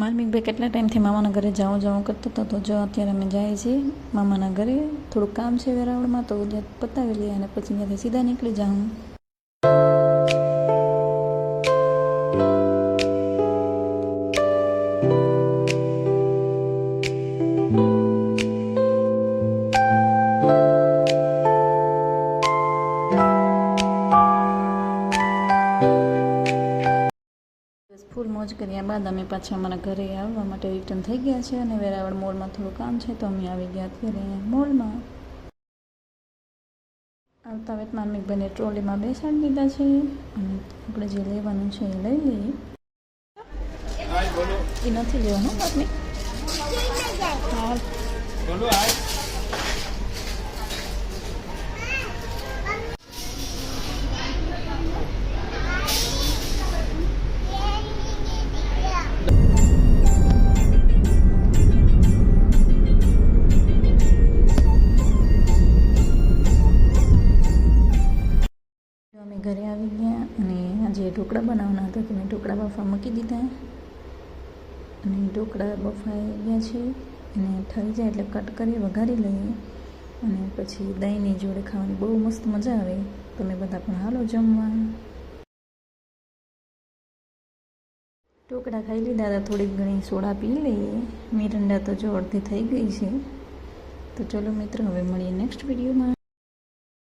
માર્મિક ભાઈ કેટલા ટાઈમથી મામાના ઘરે જાઉં કરતો હતો, તો જો અત્યારે અમે જઈએ છીએ મામાના ઘરે. થોડુંક કામ છે વેરાવળમાં, તો પતાવી લઈએ અને પછી ત્યાંથી સીધા નીકળી જાઉં. ફૂલ મોજ કર્યા બાદ અમે પાછા અમારા ઘરે આવવા માટે રિટર્ન થઈ ગયા છે અને વેરાવળ મોલમાં થોડું કામ છે, તો અમે આવી ગયા અત્યારે મોલમાં. આવતા વેત માર્મિકભાઈને ટ્રોલીમાં બેસાડી દીધા છે અને આપણે જે લેવાનું છે એ લઈ લઈએ. એ નથી લેવાનું માર્મિક. અમે ઘરે આવી ગયા અને આજે ઢોકળા બનાવવાના હતા, તો મેં ઢોકળા બફા મૂકી દીધા અને ઢોકળા બફાઈ ગયા છે. અને થઈ જાય એટલે કટ કરી વઘારી લઈએ અને પછી દહીંની જોડે ખાવાની બહુ મસ્ત મજા આવે. તમે બધા પણ હાલો જમવા. ઢોકળા ખાઈ લીધા હતા, થોડીક ઘણી સોડા પી લઈએ. મિરંડા તો જો અડધી થઈ ગઈ છે. તો ચલો મિત્રો, હવે મળીએ નેક્સ્ટ વિડીયોમાં.